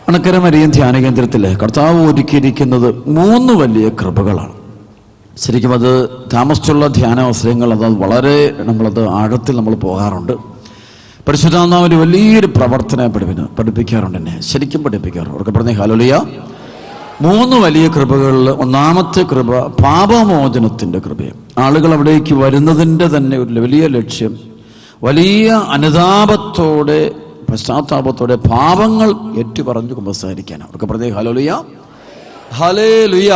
Anakkara Marian ധ്യാന കേന്ദ്രത്തിൽ കർത്താവ് ഒരുക്കിയിരിക്കുന്നത് 3 വലിയ കൃപകളാണ്. ശരിക്കും അത് താമസിച്ചുള്ള ധ്യാന അവസരങ്ങൾ അത് വളരെ നമ്മളത് ആഴത്തിൽ നമ്മൾ പോകാറുണ്ട്. പരിശുദ്ധാത്മാവിൻ്റെ വലിയൊരു പ്രവർത്തനം പഠിപ്പിക്കാറുണ്ട്, എന്നെ ശരിക്കും പഠിപ്പിക്കാറുണ്ട്. അവർക്ക് പറഞ്ഞ ഹല്ലേലൂയ. 3 വലിയ കൃപകളിൽ ഒന്നാമത്തെ കൃപ പാപമോചനത്തിൻ്റെ കൃപയാണ്. ആളുകൾ അവിടേക്ക് വരുന്നതിൻ്റെ തന്നെ ഒരു വലിയ ലക്ഷ്യം വലിയ അനുതാപത്തോടെ പശ്ചാത്താപത്തോടെ പാപങ്ങൾ ഏറ്റുപറഞ്ഞു കുമ്പസാരിക്കാനാണ്. അവർക്ക് പറഞ്ഞ ഹല്ലേലൂയ, ഹല്ലേലൂയ.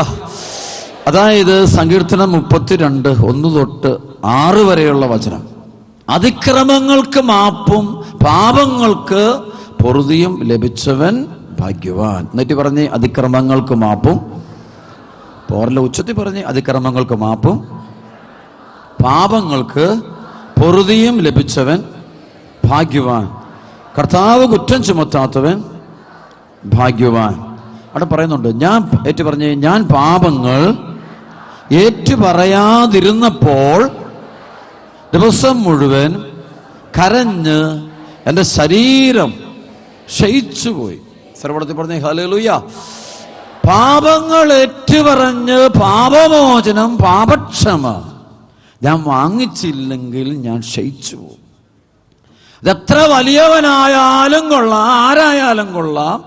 അതായത് സങ്കീർത്തനം 32 1 തൊട്ട് 6 വരെയുള്ള വചനം, അതിക്രമങ്ങൾക്ക് മാപ്പും പാപങ്ങൾക്ക് പൊറുതിയും ലഭിച്ചവൻ ഭാഗ്യവാൻ. എന്നിട്ട് പറഞ്ഞ് അതിക്രമങ്ങൾക്ക് മാപ്പും, പോരല്ല ഉച്ചത്തിൽ പറഞ്ഞ് അതിക്രമങ്ങൾക്ക് മാപ്പും പാപങ്ങൾക്ക് പൊറുതിയും ലഭിച്ചവൻ ഭാഗ്യവാൻ. കർത്താവ് കുറ്റം ചുമത്താത്തവൻ ഭാഗ്യവാൻ. അവിടെ പറയുന്നുണ്ട്, ഞാൻ പാപങ്ങൾ ഏറ്റുപറയാതിരുന്നപ്പോൾ ദിവസം മുഴുവൻ കരഞ്ഞ് എൻ്റെ ശരീരം ക്ഷയിച്ചുപോയി. സർവ്വത്തിൽ പറഞ്ഞ ഹല്ലേലൂയ. പാപങ്ങൾ ഏറ്റുപറഞ്ഞ് പാപമോചനം, പാപക്ഷമ ഞാൻ വാങ്ങിച്ചില്ലെങ്കിൽ ഞാൻ ക്ഷയിച്ചു പോകും. ഇതെത്ര വലിയവനായാലും കൊള്ളാം, ആരായാലും കൊള്ളാം,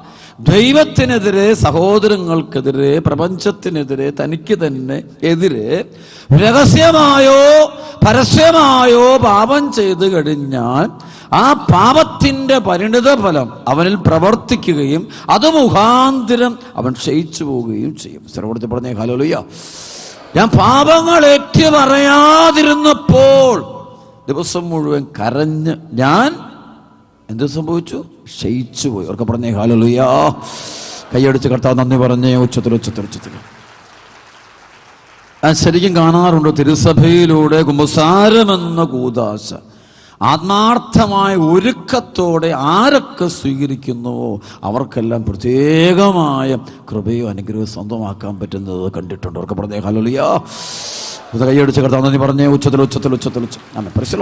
ദൈവത്തിനെതിരെ, സഹോദരങ്ങൾക്കെതിരെ, പ്രപഞ്ചത്തിനെതിരെ, തനിക്ക് തന്നെ എതിരെ രഹസ്യമായോ പരസ്യമായോ പാപം ചെയ്തു കഴിഞ്ഞാൽ ആ പാപത്തിന്റെ പരിണിത ഫലം അവനിൽ പ്രവർത്തിക്കുകയും അത് മുഖാന്തരം അവൻ ക്ഷയിച്ചു പോവുകയും ചെയ്യും. സർവ്വത്തിൽ പറഞ്ഞേ ഹല്ലേലൂയ. ഞാൻ പാപങ്ങൾ ഏറ്റുപറയാതിരുന്നപ്പോൾ ദിവസം മുഴുവൻ കരഞ്ഞ് ഞാൻ എന്ത് സംഭവിച്ചു? ക്ഷയിച്ചു പോയി. അവർക്ക് പറഞ്ഞേ ഹല്ലേലൂയ. കൈയടിച്ച് കർത്താവ് നന്ദി പറഞ്ഞേ ഉച്ചത്തിൽ. ഞാൻ ശരിക്കും കാണാറുണ്ട് തിരുസഭയിലൂടെ കുമ്പസാരമെന്ന കൂദാശ ആത്മാർത്ഥമായ ഒരുക്കത്തോടെ ആരൊക്കെ സ്വീകരിക്കുന്നുവോ അവർക്കെല്ലാം പ്രത്യേകമായ കൃപയോ അനുഗ്രഹവും സ്വന്തമാക്കാൻ പറ്റുന്നത് കണ്ടിട്ടുണ്ട്. അവർക്ക് പറഞ്ഞേ ഹല്ലേലൂയ. ഇത് കൈയടിച്ച് കർത്താവ് നന്ദി പറഞ്ഞേ ഉച്ചത്തിൽ. പ്രൈസ്.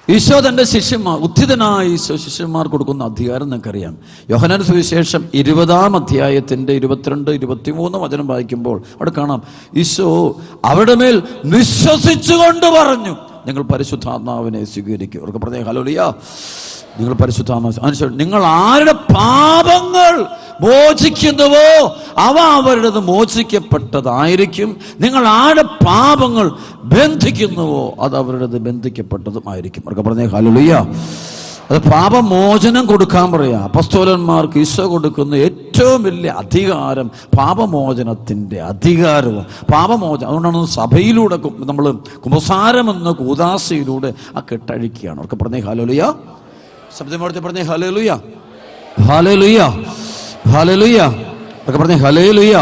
ഈശോ തൻ്റെ ശിഷ്യന്മാർ, ഉത്ഥിതനായ ഈശോ ശിഷ്യന്മാർ കൊടുക്കുന്ന അധികാരം നിങ്ങൾക്കറിയാം. യോഹന്നാൻ സുവിശേഷം 20-ാം അധ്യായത്തിൻ്റെ 22, 23 വചനം വായിക്കുമ്പോൾ അവിടെ കാണാം, ഈശോ അവരുടെ മേൽ നിശ്വസിച്ചുകൊണ്ട് പറഞ്ഞു, നിങ്ങൾ പരിശുദ്ധാത്മാവിനെ സ്വീകരിക്കും. അവർക്ക് പറഞ്ഞേ ഹല്ലേലൂയ. നിങ്ങൾ പരിശുദ്ധാത്മാവ് അനുസരിച്ച് നിങ്ങൾ ആരുടെ പാപങ്ങൾ മോചിക്കുന്നുവോ അവ അവരുടേത് മോചിക്കപ്പെട്ടതായിരിക്കും. നിങ്ങൾ ആരുടെ പാപങ്ങൾ ബന്ധിക്കുന്നുവോ അത് അവരുടേത് ബന്ധിക്കപ്പെട്ടതുമായിരിക്കും. അവർക്ക് പറഞ്ഞേ ഹല്ലേലൂയ. അത് പാപമോചനം കൊടുക്കാൻ പറയാം. അപ്പസ്തോലന്മാർക്ക് ഈശോ കൊടുക്കുന്ന ഏറ്റവും വലിയ അധികാരം പാപമോചനത്തിൻ്റെ അധികാരവും പാപമോചനം. അതുകൊണ്ടാണ് സഭയിലൂടെ നമ്മൾ കുമ്പസാരമെന്ന കൂദാശയിലൂടെ ആ കെട്ടഴിക്കുകയാണ്. അവർക്ക് പറഞ്ഞേ ഹല്ലേലൂയ. ശബ്ദമോടെ പറഞ്ഞേ ഹല്ലേലൂയ, ഹല്ലേലൂയ, ഹല്ലേലൂയ. അവർക്ക് പറഞ്ഞേ ഹല്ലേലൂയ.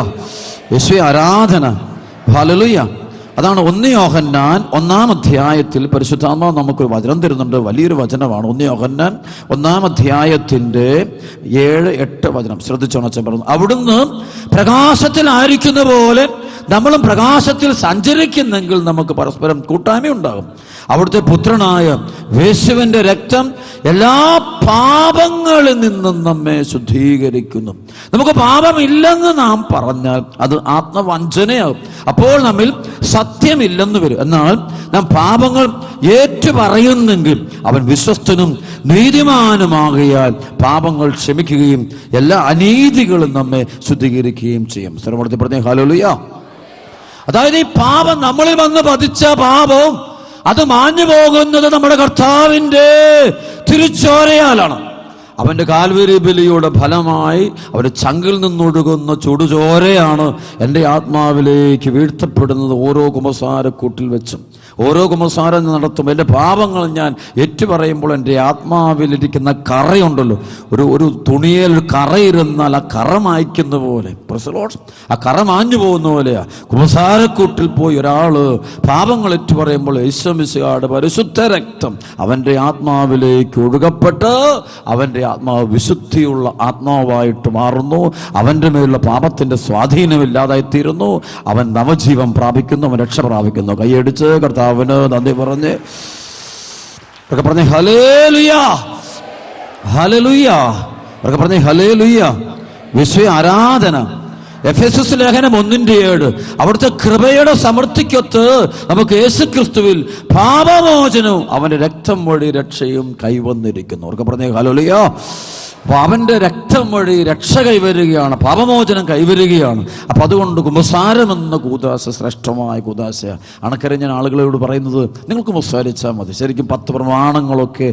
യേശുവേ ആരാധന, ഹല്ലേലൂയ. അതാണ് 1 യോഹന്നാൻ 1-ാം അധ്യായത്തിൽ പരിശുദ്ധാത്മാവ് നമുക്കൊരു വചനം തരുന്നുണ്ട്. വലിയൊരു വചനമാണ് 1 യോഹന്നാൻ 1-ാം അധ്യായത്തിൻ്റെ 7-8 വചനം ശ്രദ്ധിച്ചോണം. അച്ഛൻ പറഞ്ഞു, അവിടുന്ന് പ്രകാശത്തിലായിരിക്കുന്ന പോലെ നമ്മളും പ്രകാശത്തിൽ സഞ്ചരിക്കുന്നെങ്കിൽ നമുക്ക് പരസ്പരം കൂട്ടായ്മ ഉണ്ടാകും. അവിടുത്തെ പുത്രനായ യേശുവിൻ്റെ രക്തം എല്ലാ പാപങ്ങളിൽ നിന്നും നമ്മെ ശുദ്ധീകരിക്കുന്നു. നമുക്ക് പാപമില്ലെന്ന് നാം പറഞ്ഞാൽ അത് ആത്മവഞ്ചനയാകും. അപ്പോൾ നമ്മിൽ സത്യമില്ലെന്ന് വരും. എന്നാൽ നാം പാപങ്ങൾ ഏറ്റുപറയുന്നെങ്കിൽ അവൻ വിശ്വസ്തനും നീതിമാനുമാകയാൽ പാപങ്ങൾ ക്ഷമിക്കുകയും എല്ലാ അനീതികളും നമ്മെ ശുദ്ധീകരിക്കുകയും ചെയ്യും. സർവ്വത്തിൽ പറഞ്ഞേ ഹല്ലേലൂയ. അതായത് ഈ പാപം നമ്മളിൽ വന്ന് പതിച്ച പാപവും അത് മാഞ്ഞു പോകുന്നത് നമ്മുടെ കർത്താവിൻ്റെ തിരുച്ചോരയാലാണ്. അവൻ്റെ കാൽവരി ബലിയുടെ ഫലമായി അവൻ്റെ ചങ്കിൽ നിന്നൊഴുകുന്ന ചുടുചോരയാണ് എൻ്റെ ആത്മാവിലേക്ക് വീഴ്ത്തപ്പെടുന്നത്. ഓരോ കുമ്പസാരക്കൂട്ടിൽ വെച്ചും ഓരോ കുമ്പസാരം നടത്തും എൻ്റെ പാപങ്ങൾ ഞാൻ ഏറ്റുപറയുമ്പോൾ എൻ്റെ ആത്മാവിലിരിക്കുന്ന കറയുണ്ടല്ലോ, ഒരു തുണിയിൽ ഒരു കറയിരുന്നാൽ ആ കറ മായ്ക്കുന്ന പോലെ, ആ കറ മാഞ്ഞു പോകുന്ന പോലെയാ. കുമ്പസാരക്കൂട്ടിൽ പോയി ഒരാൾ പാപങ്ങൾ ഏറ്റുപറയുമ്പോൾ യേശുമിശിഹായുടെ പരിശുദ്ധ രക്തം അവൻ്റെ ആത്മാവിലേക്ക് ഒഴുകപ്പെട്ട് അവൻ്റെ ആത്മാവ് വിശുദ്ധിയുള്ള ആത്മാവായിട്ട് മാറുന്നു. അവൻ്റെ മേലുള്ള പാപത്തിൻ്റെ സ്വാധീനമില്ലാതായിത്തീരുന്നു. അവൻ നവജീവൻ പ്രാപിക്കുന്നു, അവൻ രക്ഷ പ്രാപിക്കുന്നു. കൈയടിച്ച് കർത്താവിന് നന്ദി പറഞ്ഞ് ഹല്ലേലൂയ, ഹല്ലേലൂയ. അവർക്ക് പറഞ്ഞേ ഹല്ലേലൂയ. വിശ്വ ആരാധന. എഫെസസ് ലേഖനം 1:7 അവിടുത്തെ കൃപയുടെ സമൃദ്ധിക്കൊത്ത് നമുക്ക് യേശുക്രിസ്തുവിൽ പാപമോചനവും അവന്റെ രക്തം വഴി രക്ഷയും കൈവന്നിരിക്കുന്നു. അവർക്ക് പറഞ്ഞേ ഹല്ലേലൂയ. അപ്പൊ അവന്റെ രക്തം വഴി രക്ഷ കൈവരികയാണ്, പാപമോചനം കൈവരികയാണ്. അപ്പൊ അതുകൊണ്ട് കുമ്പസാരം എന്ന കൂദാശ ശ്രേഷ്ഠമായ കൂദാശ. അണക്കരഞ്ഞ ആളുകളോട് പറയുന്നത് നിങ്ങൾ കുമ്പസാരിച്ചാൽ മതി. ശരിക്കും 10 പ്രമാണങ്ങളൊക്കെ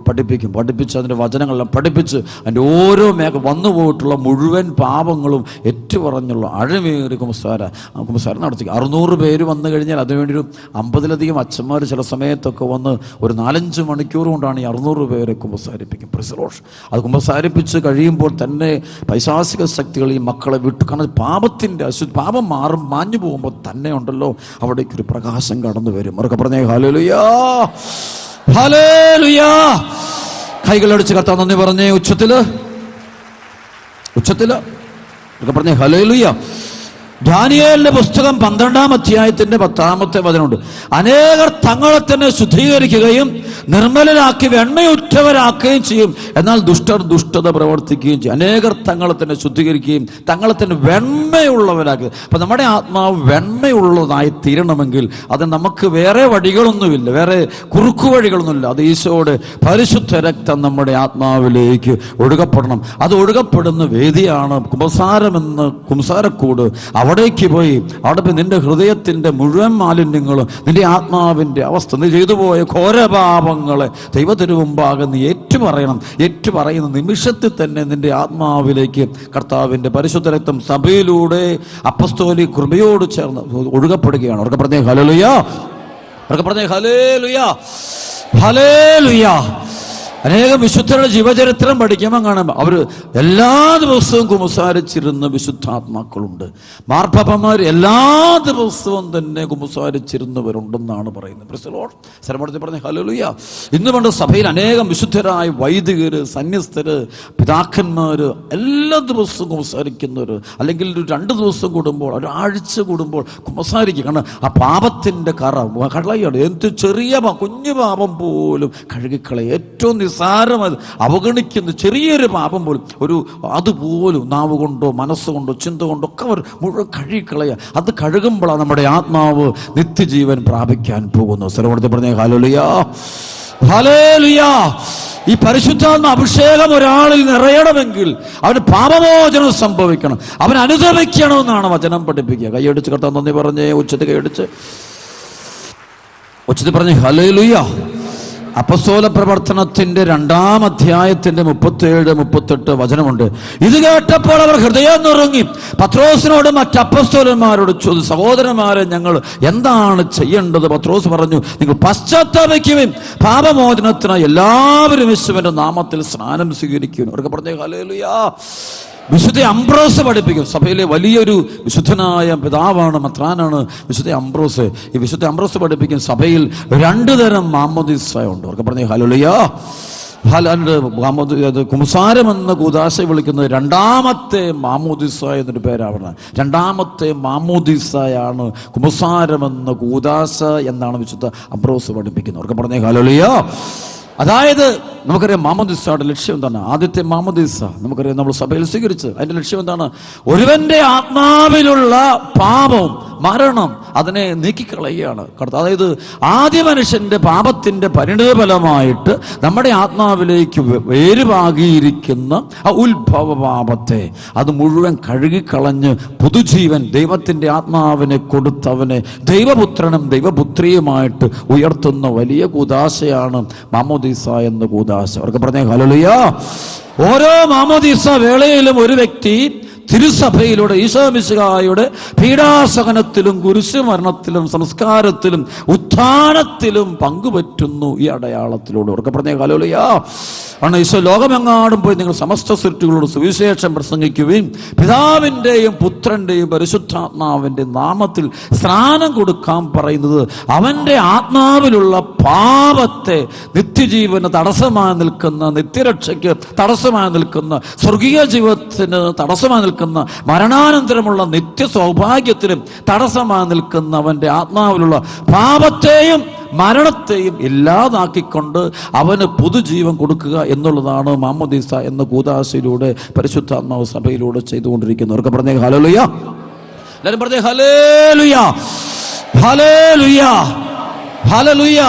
പഠിപ്പിച്ച് അതിൻ്റെ വചനങ്ങളെല്ലാം പഠിപ്പിച്ച് അതിൻ്റെ ഓരോ വന്നു പോയിട്ടുള്ള മുഴുവൻ പാപങ്ങളും ഏറ്റുപറഞ്ഞുള്ള അഴമേറി കുമ്പസാരം നടത്തി. 600 പേര് വന്നു കഴിഞ്ഞാൽ അതിനുവേണ്ടി ഒരു 50-ലധികം അച്ഛന്മാർ ചില സമയത്തൊക്കെ വന്ന് ഒരു 4-5 മണിക്കൂർ കൊണ്ടാണ് ഈ 600 പേരെ കുമ്പസാരിപ്പിക്കും. പ്രിസലോഷ്. അത് കുമ്പസാരിപ്പിച്ച് കഴിയുമ്പോൾ തന്നെ പൈശാചിക ശക്തികൾ ഈ മക്കളെ വിട്ടു. കാരണം പാപത്തിൻ്റെ പാപം മാഞ്ഞു പോകുമ്പോൾ തന്നെ ഉണ്ടല്ലോ അവിടേക്കൊരു പ്രകാശം കടന്നു വരും. അവർക്ക് പറഞ്ഞേ ഹല്ലേലൂയാ, ഹല്ലേലൂയാ. കൈകളടിച്ച് കർത്താവ് നന്ദി പറഞ്ഞേ ഉച്ചത്തില് ഒക്കെ പറഞ്ഞേ ഹല്ലേലൂയാ. ദാനിയേലിന്റെ പുസ്തകം 12-ാം അധ്യായത്തിന്റെ 10-ാമത്തെ വചനമുണ്ട്. അനേകർ തങ്ങളെ തന്നെ ശുദ്ധീകരിക്കുകയും നിർമ്മലരാക്കി വെണ്മയുറ്റവരാക്കുകയും ചെയ്യും, എന്നാൽ ദുഷ്ടർ ദുഷ്ടത പ്രവർത്തിക്കുകയും ചെയ്യും. അനേകർ തങ്ങളെ തന്നെ ശുദ്ധീകരിക്കുകയും തങ്ങളെ തന്നെ വെണ്മയുള്ളവരാക്കുക. അപ്പൊ നമ്മുടെ ആത്മാവ് വെണ്മയുള്ളതായി തീരണമെങ്കിൽ അത് നമുക്ക് വേറെ വഴികളൊന്നുമില്ല, വേറെ കുറുക്കു വഴികളൊന്നുമില്ല. അത് ഈശോയുടെ പരിശുദ്ധ രക്തം നമ്മുടെ ആത്മാവിലേക്ക് ഒഴുകപ്പെടണം. അത് ഒഴുകപ്പെടുന്ന വേദിയാണ് കുംസാരക്കൂട്. അവിടേക്ക് പോയി നിന്റെ ഹൃദയത്തിന്റെ മുഴുവൻ മാലിന്യങ്ങളും നിന്റെ ആത്മാവിന്റെ അവസ്ഥ, നീ ചെയ്തു പോയ ഘോരപാപങ്ങളെ ദൈവത്തിനു മുമ്പാകെ നീ ഏറ്റുപറയുന്ന നിമിഷത്തിൽ തന്നെ നിന്റെ ആത്മാവിലേക്ക് കർത്താവിന്റെ പരിശുദ്ധ രക്തം സഭയിലൂടെ അപ്പസ്തോലിക കൃപയോട് ചേർന്ന് ഒഴുകപ്പെടുകയാണ്. അവർക്ക് പറഞ്ഞേ ഹല്ലേലൂയ, അവർക്ക് പറഞ്ഞേ ഹല്ലേലൂയ, ഹല്ലേലൂയ. അനേകം വിശുദ്ധരുടെ ജീവചരിത്രം പഠിക്കുമ്പോൾ കാണാം അവർ എല്ലാ ദിവസവും കുമ്പസാരിച്ചിരുന്ന വിശുദ്ധാത്മാക്കളുണ്ട്. മാർപ്പാപ്പന്മാർ എല്ലാ ദിവസവും തന്നെ കുമ്പസാരിച്ചിരുന്നവരുണ്ടെന്നാണ് പറയുന്നത്. സ്ഥലപ്പെടുത്തി പറഞ്ഞ ഹല്ലേലൂയ. ഇന്ന് പണ്ട് സഭയിൽ അനേകം വിശുദ്ധരായ വൈദികര്, സന്യസ്തര്, പിതാക്കന്മാര് എല്ലാ ദിവസവും കുമ്പസാരിക്കുന്നവര്, അല്ലെങ്കിൽ ഒരു 2 ദിവസം കൂടുമ്പോൾ, ഒരാഴ്ച കൂടുമ്പോൾ കുമ്പസാരിക്കുക. കാരണം ആ പാപത്തിന്റെ കളയാണ്. എന്ത് ചെറിയ കുഞ്ഞു പാപം പോലും കഴുകിക്കളയും. ഏറ്റവും നിസ്സാരമത് അവഗണിക്കുന്ന ചെറിയൊരു പാപം പോലും അതുപോലും നാവ് കൊണ്ടോ മനസ്സുകൊണ്ടോ ചിന്ത കൊണ്ടോ ഒക്കെ അവർ മുഴുവൻ കഴുകിക്കളയുക. അത് കഴുകുമ്പോഴാണ് നമ്മുടെ ആത്മാവ് നിത്യജീവൻ പ്രാപിക്കാൻ പോകുന്നു. സ്ഥലപ്പെടുത്തി പറഞ്ഞേ ഹല്ലേലൂയ, ഹല്ലേലൂയ. ഈ പരിശുദ്ധാത്മ അഭിഷേകം ഒരാളിൽ നിറയണമെങ്കിൽ അവന് പാപമോചനം സംഭവിക്കണം, അവൻ അനുദപിക്കണമെന്നാണ് വചനം പഠിപ്പിക്കുക. കൈയടിച്ച് കർത്താവ് നന്ദി പറഞ്ഞേ ഉച്ചത്തിൽ കൈയടിച്ച് പറഞ്ഞേ ഹല്ലേലൂയ. അപ്പസ്തോല പ്രവർത്തനത്തിന്റെ 2-ാം അധ്യായത്തിന്റെ 37-38 വചനമുണ്ട്. ഇത് കേട്ടപ്പോൾ അവർ ഹൃദയം നുറുങ്ങി പത്രോസിനോട് മറ്റ് അപ്പസ്തോലന്മാരോട് ചോദിച്ചു, സഹോദരന്മാരെ, ഞങ്ങൾ എന്താണ് ചെയ്യേണ്ടത്? പത്രോസ് പറഞ്ഞു, നിങ്ങൾ പശ്ചാത്താപിക്കുകയും പാപമോചനത്തിനായി എല്ലാവരും യേശുവിന്റെ നാമത്തിൽ സ്നാനം സ്വീകരിക്കുകയും. അവർക്ക് പറഞ്ഞേ ഹല്ലേലൂയ. വിശുദ്ധ അംബ്രോസ് പഠിപ്പിക്കും. സഭയിലെ വലിയൊരു വിശുദ്ധനായ പിതാവാണ്, മെത്രാനാണ് വിശുദ്ധ അംബ്രോസ്. ഈ വിശുദ്ധ അംബ്രോസ് പഠിപ്പിക്കും സഭയിൽ 2 തരം മാമോദീസ ഉണ്ട്. അവർക്ക് പറഞ്ഞേ ഹല്ലേലൂയ. കുംസാരം എന്ന കൂദാശ വിളിക്കുന്നത് 2-ാമത്തെ മാമോദീസ എന്നൊരു പേരാണ്. 2-ാമത്തെ മാമോദീസയാണ് കുംസാരം എന്ന കൂദാശ എന്നാണ് വിശുദ്ധ അംബ്രോസ് പഠിപ്പിക്കുന്നത്. അവർക്ക് പറഞ്ഞേ ഹല്ലേലൂയ. അതായത് നമുക്കറിയാം മാമോദീസയുടെ ലക്ഷ്യം എന്താണ്? ആദ്യത്തെ മാമോദീസ നമുക്കറിയാം നമ്മൾ സഭയിൽ സ്വീകരിച്ച് അതിന്റെ ലക്ഷ്യം എന്താണ്? ഒരുവന്റെ ആത്മാവിലുള്ള പാപവും മരണം അതിനെ നീക്കിക്കളയുകയാണ്. അതായത് ആദ്യ മനുഷ്യന്റെ പാപത്തിന്റെ പരിണതഫലമായിട്ട് നമ്മുടെ ആത്മാവിലേക്ക് വേരുപാകിയിരിക്കുന്ന ആ ഉത്ഭവ പാപത്തെ അത് മുഴുവൻ കഴുകിക്കളഞ്ഞ് പുതുജീവൻ ദൈവത്തിന്റെ ആത്മാവിനെ കൊടുത്തവനെ ദൈവപുത്രനും ദൈവപുത്രിയുമായിട്ട് ഉയർത്തുന്ന വലിയ കൂദാശയാണ് മാമോദീസ എന്ന കൂദാശ. അവർക്ക് പറഞ്ഞേ ഹല്ലേലൂയ. ഓരോ മാമോദീസ വേളയിലും ഒരു വ്യക്തി തിരുസഭയിലൂടെ ഈശോ മിശിഹായുടെ പീഡാസഹനത്തിലും കുരിശുമരണത്തിലും സംസ്കാരത്തിലും ഉത്ഥാനത്തിലും പങ്കുപറ്റുന്നു ഈ അടയാളത്തിലൂടെ. അവർക്ക് പറഞ്ഞേ ഹല്ലേലൂയ. ആണ് ഈശോ ലോകമെങ്ങാടും പോയി നിങ്ങൾ സമസ്ത സൃഷ്ടികളോട് സുവിശേഷം പ്രസംഗിക്കുകയും പിതാവിൻ്റെയും പുത്രൻ്റെയും പരിശുദ്ധാത്മാവിൻ്റെ നാമത്തിൽ സ്നാനം കൊടുക്കാൻ പറയുന്നത് അവൻ്റെ ആത്മാവിലുള്ള പാപത്തെ, നിത്യജീവന് തടസ്സമായി നിൽക്കുന്ന, നിത്യരക്ഷയ്ക്ക് തടസ്സമായി നിൽക്കുന്ന, സ്വർഗീയ ജീവിതത്തിന് തടസ്സമായി നിൽക്കുന്ന, മരണാനന്തരമുള്ള നിത്യ സൗഭാഗ്യത്തിനും തടസ്സമായി നിൽക്കുന്ന അവൻ്റെ ആത്മാവിലുള്ള പാപത്തെയും മരണത്തെയും ഇല്ലാതാക്കിക്കൊണ്ട് അവന് പുതുജീവൻ കൊടുക്കുക എന്നുള്ളതാണ് മാമോദീസ എന്ന കൂദാശയിലൂടെ പരിശുദ്ധാത്മാവ് സഭയിലൂടെ ചെയ്തുകൊണ്ടിരിക്കുന്നത്. അവർക്ക് പറഞ്ഞേ ഹല്ലേലൂയ. എല്ലാവരും പറഞ്ഞേ ഹല്ലേലൂയ, ഹല്ലേലൂയ, ഹല്ലേലൂയ,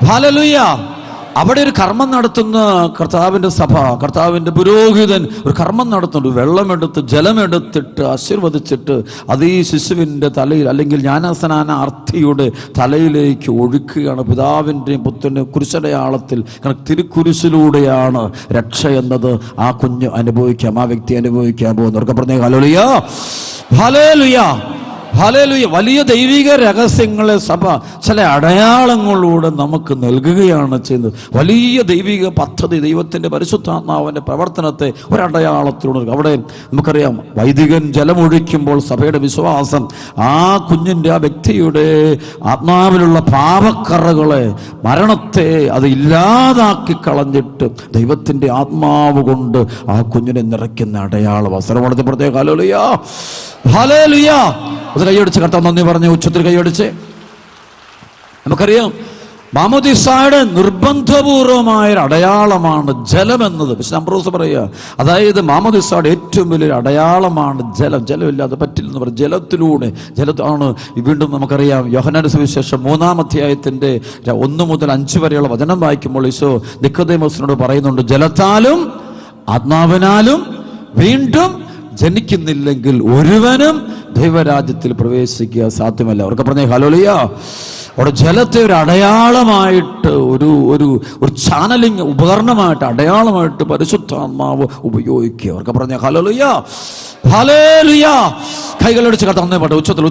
ഹല്ലേലൂയ. അവിടെ ഒരു കർമ്മം നടത്തുന്ന കർത്താവിൻ്റെ സഭ, കർത്താവിൻ്റെ പുരോഹിതൻ ഒരു കർമ്മം നടത്തുന്നുണ്ട്. വെള്ളമെടുത്ത് ജലമെടുത്തിട്ട് ആശീർവദിച്ചിട്ട് അത് ഈ ശിശുവിൻ്റെ തലയിൽ, അല്ലെങ്കിൽ ജ്ഞാനസ്നാന അർത്ഥിയുടെ തലയിലേക്ക് ഒഴുക്കുകയാണ്. പിതാവിൻ്റെയും പുത്രൻ്റെയും കുരിശടയാളത്തിൽ, കാരണം തിരുക്കുരിശിലൂടെയാണ് രക്ഷ എന്നത് ആ കുഞ്ഞ് അനുഭവിക്കാം, ആ വ്യക്തി അനുഭവിക്കാൻ പോകുന്നവർക്ക് പറഞ്ഞേ ഹല്ലേലൂയ, ഹല്ലേലൂയ, ഹല്ലേലൂയ. വലിയ ദൈവിക രഹസ്യങ്ങളെ സഭ ചില അടയാളങ്ങളിലൂടെ നമുക്ക് നൽകുകയാണ് ചെയ്യുന്നത്. വലിയ ദൈവിക പദ്ധതി, ദൈവത്തിൻ്റെ പരിശുദ്ധാത്മാവിൻ്റെ പ്രവർത്തനത്തെ ഒരടയാളത്തിലൂടെ. അവിടെ നമുക്കറിയാം, വൈദികൻ ജലമൊഴിക്കുമ്പോൾ സഭയുടെ വിശ്വാസം ആ കുഞ്ഞിൻ്റെ, ആ വ്യക്തിയുടെ ആത്മാവിലുള്ള പാപക്കറകളെ, മരണത്തെ അത് ഇല്ലാതാക്കി കളഞ്ഞിട്ട് ദൈവത്തിൻ്റെ ആത്മാവ് കൊണ്ട് ആ കുഞ്ഞിനെ നിറയ്ക്കുന്ന അടയാളം. അവസരമെടുത്ത് പ്രത്യേക ഹല്ലേലൂയ, ഹല്ലേലൂയ. അത് കൈയടിച്ച് കർത്താവ് നന്ദി പറഞ്ഞ് ഉച്ചത്തിൽ കൈയടിച്ച്. നമുക്കറിയാം, മാമോദീസായുടെ നിർബന്ധപൂർവമായ അടയാളമാണ് ജലമെന്നത്. പക്ഷെ അംബ്രോസ് പറയുക, അതായത് മാമോദീസായുടെ ഏറ്റവും വലിയൊരു അടയാളമാണ് ജലം. ജലമില്ലാതെ പറ്റില്ലെന്ന് പറയും. ജലത്തിലൂടെ, ജലത്താണ്. വീണ്ടും നമുക്കറിയാം, യോഹന്നാന്റെ സുവിശേഷം 3-ാം അധ്യായത്തിന്റെ 1 മുതൽ 5 വരെയുള്ള വചനം വായിക്കുമ്പോൾ ഈശോ നിക്കോദേമോസിനോട് പറയുന്നുണ്ട്, ജലത്താലും ആത്മാവിനാലും വീണ്ടും ജനിക്കുന്നില്ലെങ്കിൽ ഒരുവനും ദൈവരാജ്യത്തിൽ പ്രവേശിക്കുക സാധ്യമല്ല. അവർക്ക് പറഞ്ഞേ ഹല്ലേലൂയ. അവിടെ ജലത്തെ ഒരു അടയാളമായിട്ട്, ഒരു ചാനലിംഗ് ഉപകരണമായിട്ട്, അടയാളമായിട്ട് പരിശുദ്ധാത്മാവ് ഉപയോഗിക്കുക. അവർക്ക് പറഞ്ഞ ഹല്ലേലൂയ, ഹല്ലേലൂയ. കൈകളടിച്ച് കർത്താവേ പാട്ടെ, ഉച്ചത്തിൽ.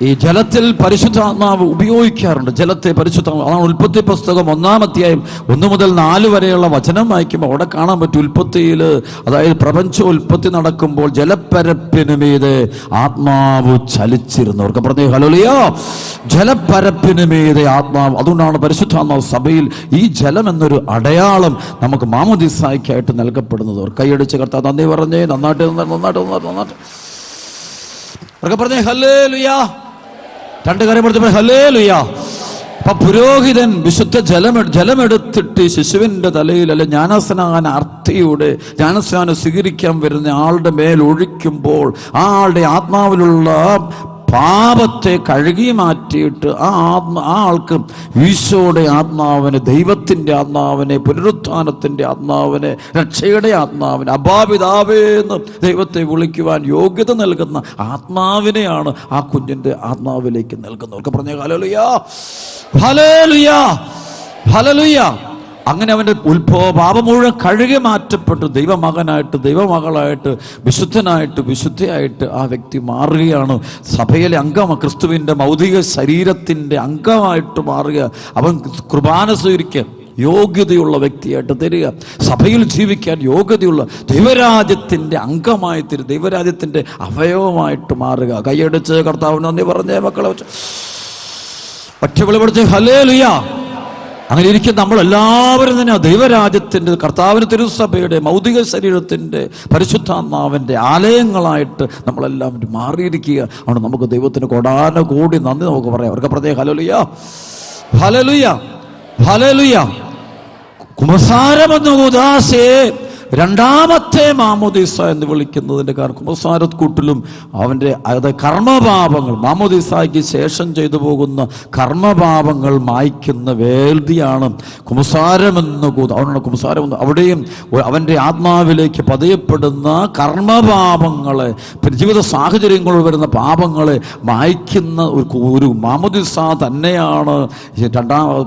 ഈ ജലത്തിൽ പരിശുദ്ധാത്മാവ് ഉപയോഗിക്കാറുണ്ട്. ജലത്തെ പരിശുദ്ധാത്മാവ്, അതാണ് ഉൽപ്പത്തി പുസ്തകം 1-ാം അധ്യായം 1 മുതൽ 4 വരെയുള്ള വചനം വായിക്കുമ്പോൾ അവിടെ കാണാൻ പറ്റും. ഉൽപ്പത്തിയിൽ, അതായത് പ്രപഞ്ച ഉൽപ്പത്തി നടക്കുമ്പോൾ ജലപ്പരപ്പിന് മീതെ ആത്മാവ് ചലിച്ചിരുന്നു. അവർക്ക് പറഞ്ഞേ ഹല്ലേലൂയ, ജലപ്പരപ്പിന് മീതെ ആത്മാവ്. അതുകൊണ്ടാണ് പരിശുദ്ധാത്മാവ് സഭയിൽ ഈ ജലം എന്നൊരു അടയാളം നമുക്ക് മാമോദീസായ്ക്കായിട്ട് നൽകപ്പെടുന്നത്. അവർ കൈയടിച്ച് കർത്താവ് നന്ദി പറഞ്ഞേ. നന്നായിട്ട് അവർക്ക് പറഞ്ഞേ ഹല്ലേലൂയ. 2 കാര്യം പറഞ്ഞപ്പോൾ ഹല്ലേലൂയ. അപ്പൊ പുരോഹിതൻ വിശുദ്ധ ജലമെടുത്തിട്ട് ശിശുവിൻ്റെ തലയിൽ, അല്ലെ ജ്ഞാനസ്നാന അർത്ഥിയുടെ ജ്ഞാനസ്നാനം സ്വീകരിക്കാൻ വരുന്ന ആളുടെ മേൽ ഒഴിക്കുമ്പോൾ ആ ആളുടെ ആത്മാവിലുള്ള പാപത്തെ കഴുകി മാറ്റിയിട്ട് ആ ആൾക്ക് ഈശോയുടെ ആത്മാവിനെ, ദൈവത്തിൻ്റെ ആത്മാവിനെ, പുനരുത്ഥാനത്തിൻ്റെ ആത്മാവിനെ, രക്ഷയുടെ ആത്മാവിനെ, അബാപിതാവേന്ന് ദൈവത്തെ വിളിക്കുവാൻ യോഗ്യത നൽകുന്ന ആത്മാവിനെയാണ് ആ കുഞ്ഞിൻ്റെ ആത്മാവിലേക്ക് നൽകുന്നവർക്ക് പറഞ്ഞ ഹല്ലേലൂയ, ഹല്ലേലൂയ, ഹല്ലേലൂയ. അങ്ങനെ അവൻ്റെ പാപം മുഴുവൻ കഴുകി മാറ്റപ്പെട്ട് ദൈവമകനായിട്ട്, ദൈവമകളായിട്ട്, വിശുദ്ധനായിട്ട്, വിശുദ്ധയായിട്ട് ആ വ്യക്തി മാറുകയാണ്. സഭയിലെ അംഗം, ക്രിസ്തുവിൻ്റെ ഭൗതിക ശരീരത്തിൻ്റെ അംഗമായിട്ട് മാറുക. അവൻ കുർബാന സ്വീകരിക്കാൻ യോഗ്യതയുള്ള വ്യക്തിയായിട്ട് തരിക. സഭയിൽ ജീവിക്കാൻ യോഗ്യതയുള്ള ദൈവരാജ്യത്തിൻ്റെ അംഗമായി തരിക, ദൈവരാജ്യത്തിൻ്റെ അവയവമായിട്ട് മാറുക. കൈയടിച്ച് കർത്താവിന് നന്ദി പറഞ്ഞേ മക്കളെ. ഒറ്റവിളി പഠിച്ച് ഹല്ലേലൂയ. അങ്ങനെ ഇരിക്കും നമ്മളെല്ലാവരും തന്നെ ദൈവരാജ്യത്തിൻ്റെ, കർത്താവിൻ്റെ തിരുസഭയുടെ ഭൗതിക ശരീരത്തിൻ്റെ പരിശുദ്ധാത്മാവിൻ്റെ ആലയങ്ങളായിട്ട് നമ്മളെല്ലാം മാറിയിരിക്കുക. അതുകൊണ്ട് നമുക്ക് ദൈവത്തിന് കോടാനുകോടി നന്ദി നമുക്ക് പറയാം. അവർക്ക് പറഞ്ഞേ ഹല്ലേലൂയ, ഹല്ലേലൂയ, ഹല്ലേലൂയ. കുമ്പസാരമെന്ന കൂദാശയെ 2-ാമത്തെ മാമോദീസ എന്ന് വിളിക്കുന്നതിൻ്റെ കാരണം കുമ്പസാരക്കൂട്ടിലും അവൻ്റെ കർമ്മപാപങ്ങൾ, മാമോദീസായ്ക്ക് ശേഷം ചെയ്തു പോകുന്ന കർമ്മപാപങ്ങൾ മായ്ക്കുന്ന വേദിയാണ് കുമ്പസാരമെന്ന് അതുകൊണ്ടാണ് കുമ്പസാരം. അവിടെയും അവൻ്റെ ആത്മാവിലേക്ക് പതിയപ്പെടുന്ന കർമ്മപാപങ്ങളെ, ജീവിത സാഹചര്യങ്ങളിൽ വരുന്ന പാപങ്ങളെ മായ്ക്കുന്ന ഒരു മാമോദീസ തന്നെയാണ്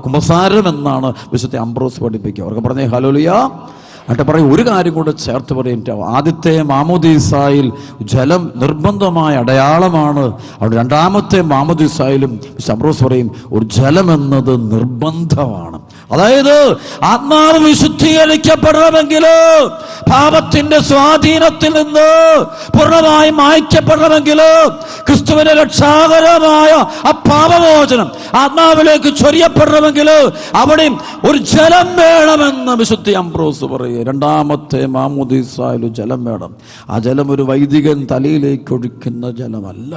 കുമ്പസാരം എന്നാണ് വിശുദ്ധ അംബ്രോസ് പഠിപ്പിക്കുക. അവർക്ക് പറഞ്ഞേ ഹല്ലേലൂയ. എന്നിട്ട് പറയും, ഒരു കാര്യം കൂടെ ചേർത്ത് പറയും, ആദ്യത്തെ മാമോദീസായിൽ ജലം നിർബന്ധമായ അടയാളമാണ്. അവിടെ 2-ാമത്തെ മാമോദീസായിലും അംബ്രോസ് പറയും, ഒരു ജലം എന്നത് നിർബന്ധമാണ്. അതായത് ആത്മാവ് വിശുദ്ധീകരിക്കപ്പെടണമെങ്കിൽ, പാപത്തിന്റെ സ്വാധീനത്തിൽ നിന്ന് പൂർണ്ണമായും മായ്ക്കപ്പെടണമെങ്കിൽ, ക്രിസ്തുവിന്റെ രക്ഷാകരമായ ആ പാപമോചനം ആത്മാവിലേക്ക് ചൊരിയപ്പെടണമെങ്കിൽ അവിടെയും ഒരു ജലം വേണമെന്ന് വിശുദ്ധ അംബ്രോസ് പറയുക. രണ്ടാമത്തെ മാമോദീസായിൽ ജലം വേണം. ആ ജലം ഒരു വൈദികൻ തലയിലേക്ക് ഒഴിക്കുന്ന ജലമല്ല,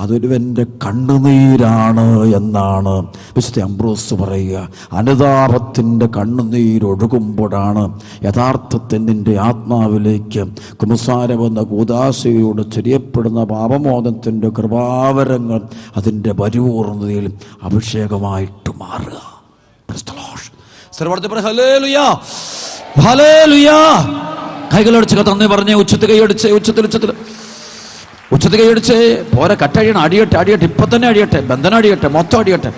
അതൊരുവന്റെ കണ്ണുനീരാണ് എന്നാണ് വിശുദ്ധ അംബ്രോസ് പറയുക. അനുതാപത്തിന്റെ കണ്ണുനീരൊഴുകുമ്പോഴാണ് യഥാർത്ഥത്തിൽ നിന്റെ ആത്മാവിലേക്ക് കുമ്പസാരമെന്ന കൂദാശയോട് ചൊരിയപ്പെടുന്ന പാപമോചനത്തിന്റെ കൃപാവരങ്ങൾ അതിൻ്റെ പരിപൂർണതയിൽ അഭിഷേകമായിട്ട് മാറുക. കൈകളടിച്ച് തന്നെ പറഞ്ഞേ, ഉച്ചത്തിൽ കൈയടിച്ച്, ഉച്ചത്തിൽ കൈയടിച്ച് പോരെ. കട്ടഴിയണം, അടിയട്ടെ, ഇപ്പൊ തന്നെ അടിയട്ടെ, ബന്ധനം അടിയട്ടെ, മൊത്തം അടിയട്ടെ,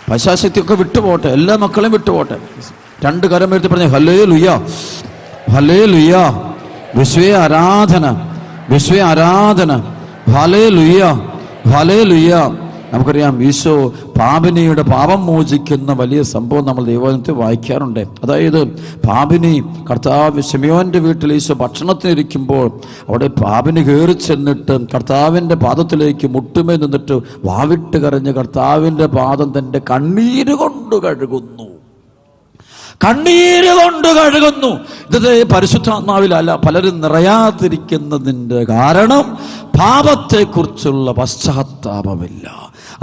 പൈശാശക്തിയൊക്കെ വിട്ടുപോട്ടെ, എല്ലാ മക്കളെയും വിട്ടുപോട്ടെ. രണ്ട് കരം എഴുതി പറഞ്ഞേ, ഹല്ലേലൂയ, ഹല്ലേലൂയ, വിശ്വേ ആരാധന, വിശ്വേ ആരാധന, ഹല്ലേലൂയ, ഹല്ലേലൂയ. നമുക്കറിയാം, ഈശോ പാപിനിയുടെ പാപം മോചിക്കുന്ന വലിയ സംഭവം നമ്മൾ ദൈവവചനത്തിൽ വായിക്കാറുണ്ട്. അതായത് പാപിനി കർത്താവ് ശിമയോന്റെ വീട്ടിൽ ഈശോ ഭക്ഷണത്തിനിരിക്കുമ്പോൾ അവിടെ പാപിനി കയറി ചെന്നിട്ട് കർത്താവിൻ്റെ പാദത്തിലേക്ക് മുട്ടുമേ നിന്നിട്ട് വാവിട്ട് കരഞ്ഞ് കർത്താവിൻ്റെ പാദം തൻ്റെ കണ്ണീര് കൊണ്ട് കഴുകുന്നു. കണ്ണീര് കൊണ്ട് കഴുകുന്നു. ഇത് പരിശുദ്ധാത്മാവിലല്ല പലരും നിറയാതിരിക്കുന്നതിൻ്റെ കാരണം പാപത്തെക്കുറിച്ചുള്ള പശ്ചാത്താപമില്ല,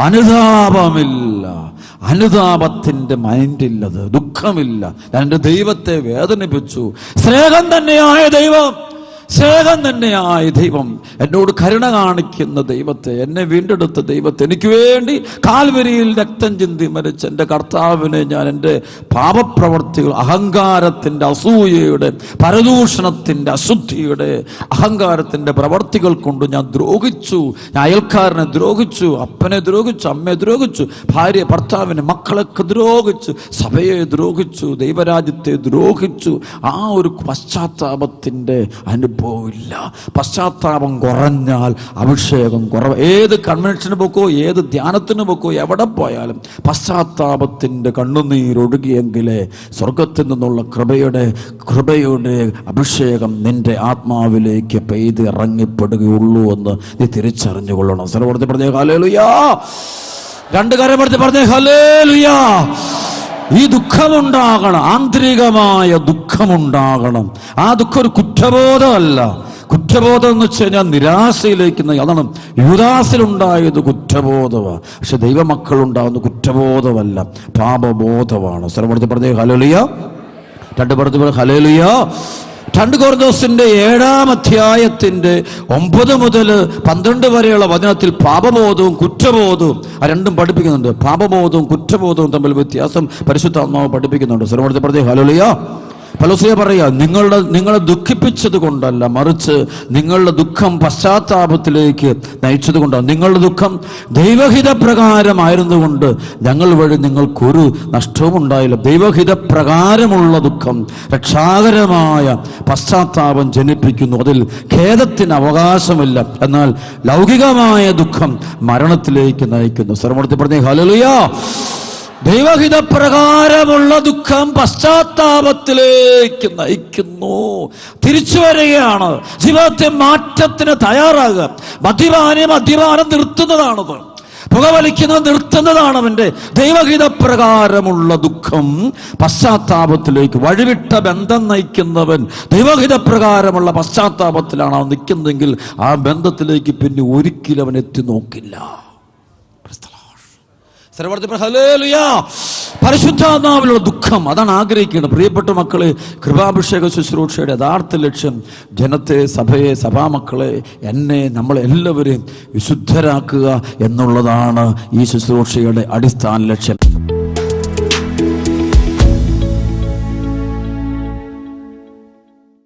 അനുതാപമില്ല, അനുതാപത്തിൻ്റെ മൈൻഡില്ലത്, ദുഃഖമില്ല. ഞാൻ എൻ്റെ ദൈവത്തെ വേദനിപ്പിച്ചു. സ്നേഹം തന്നെയായ ദൈവം, സ്നേഹം തന്നെയായ ദൈവം, എന്നോട് കരുണ കാണിക്കുന്ന ദൈവത്തെ, എന്നെ വീണ്ടെടുത്ത ദൈവത്തെ, എനിക്ക് വേണ്ടി കാൽവരിയിൽ രക്തം ചിന്തി മരിച്ച എൻ്റെ കർത്താവിനെ ഞാൻ എൻ്റെ പാപപ്രവർത്തികൾ, അഹങ്കാരത്തിൻ്റെ, അസൂയയുടെ, പരദൂഷണത്തിൻ്റെ, അശുദ്ധിയുടെ, അഹങ്കാരത്തിൻ്റെ പ്രവർത്തികൾ കൊണ്ട് ഞാൻ ദ്രോഹിച്ചു. ഞാൻ അയൽക്കാരനെ ദ്രോഹിച്ചു, അപ്പനെ ദ്രോഹിച്ചു, അമ്മയെ ദ്രോഹിച്ചു, ഭാര്യ ഭർത്താവിനെ, മക്കളൊക്കെ ദ്രോഹിച്ചു, സഭയെ ദ്രോഹിച്ചു, ദൈവരാജ്യത്തെ ദ്രോഹിച്ചു. ആ ഒരു പശ്ചാത്താപത്തിൻ്റെ അനുഭവം പോവില്ല. പശ്ചാത്താപം കുറഞ്ഞാൽ അഭിഷേകം കുറവ്. ഏത് കൺവെൻഷന് പോക്കോ, ഏത് ധ്യാനത്തിന് പോക്കോ, എവിടെ പോയാലും പശ്ചാത്താപത്തിൻ്റെ കണ്ണുനീരൊഴുകിയെങ്കിലേ സ്വർഗത്തിൽ നിന്നുള്ള കൃപയുടെ അഭിഷേകം നിന്റെ ആത്മാവിലേക്ക് പെയ്ത് ഇറങ്ങിപ്പെടുകയുള്ളൂ എന്ന് നീ തിരിച്ചറിഞ്ഞുകൊള്ളണം. സർവ്വത്തിൽ പറഞ്ഞേ ഹല്ലേലൂയ, രണ്ട് കരം എടുത്ത് പറഞ്ഞേ ഹല്ലേലൂയ. ഈ ദുഃഖമുണ്ടാകണം, ആന്തരികമായ ദുഃഖമുണ്ടാകണം. ആ ദുഃഖം ഒരു കുറ്റബോധമല്ല. കുറ്റബോധം എന്ന് വെച്ച് കഴിഞ്ഞാൽ നിരാശയിലേക്ക്, അതാണ് യൂദാസിലുണ്ടായത് കുറ്റബോധമാണ്. പക്ഷെ ദൈവമക്കളുണ്ടാകുന്ന കുറ്റബോധമല്ല, പാപബോധമാണ്. സർവ്വത്തിൽ പറഞ്ഞേ ഹല്ലേലൂയ, രണ്ട് പറഞ്ഞ ഹല്ലേലൂയ. 2 കൊരിന്തോസിന്റെ 7-ാം അധ്യായത്തിന്റെ 9 മുതൽ 12 വരെയുള്ള വചനത്തിൽ പാപബോധവും കുറ്റബോധവും ആ രണ്ടും പഠിപ്പിക്കുന്നുണ്ട്. പാപബോധവും കുറ്റബോധവും തമ്മിൽ വ്യത്യാസം പരിശുദ്ധാത്മാവ് പഠിപ്പിക്കുന്നുണ്ട്. സർവ്വത്തിൽ പറഞ്ഞേ ഹല്ലേലൂയ. പൗലോസ് പറയാ, നിങ്ങളെ ദുഃഖിപ്പിച്ചത് കൊണ്ടല്ല, മറിച്ച് നിങ്ങളുടെ ദുഃഖം പശ്ചാത്താപത്തിലേക്ക് നയിച്ചത് കൊണ്ടാണ്. നിങ്ങളുടെ ദുഃഖം ദൈവഹിത പ്രകാരമായിരുന്നുകൊണ്ട് ഞങ്ങൾ വഴി നിങ്ങൾക്കൊരു നഷ്ടവും ഉണ്ടായില്ല. ദൈവഹിത പ്രകാരമുള്ള ദുഃഖം രക്ഷാകരമായ പശ്ചാത്താപം ജനിപ്പിക്കുന്നു. അതിൽ ഖേദത്തിന് അവകാശമില്ല. എന്നാൽ ലൗകികമായ ദുഃഖം മരണത്തിലേക്ക് നയിക്കുന്നു. സർവ്വത്തിൽ പറഞ്ഞേ ഹല്ലേലൂയ. ദൈവഹിത പ്രകാരമുള്ള ദുഃഖം പശ്ചാത്താപത്തിലേക്ക് നയിക്കുന്നു. തിരിച്ചു വരികയാണ്. ജീവിതത്തെ മാറ്റത്തിന് തയ്യാറാകുക. മദ്യപാനം നിർത്തുന്നതാണത്. പുകവലിക്കുന്നത് നിർത്തുന്നതാണ്. അവൻ്റെ ദൈവഹിത പ്രകാരമുള്ള ദുഃഖം പശ്ചാത്താപത്തിലേക്ക്, വഴിവിട്ട ബന്ധം നയിക്കുന്നവൻ ദൈവഹിത പ്രകാരമുള്ള പശ്ചാത്താപത്തിലാണ് അവൻ നിൽക്കുന്നതെങ്കിൽ ആ ബന്ധത്തിലേക്ക് പിന്നെ ഒരിക്കലും അവൻ എത്തി നോക്കില്ല. പരിശുദ്ധാത്മാവിലുള്ള ദുഃഖം, അതാണ് ആഗ്രഹിക്കേണ്ടത്. പ്രിയപ്പെട്ട മക്കളെ, കൃപാഭിഷേക ശുശ്രൂഷയുടെ യഥാർത്ഥ ലക്ഷ്യം ജനത്തെ, സഭയെ, സഭാമക്കളെ, എന്നെ, നമ്മളെല്ലാവരെയും വിശുദ്ധരാക്കുക എന്നുള്ളതാണ് ഈ ശുശ്രൂഷയുടെ അടിസ്ഥാന ലക്ഷ്യം.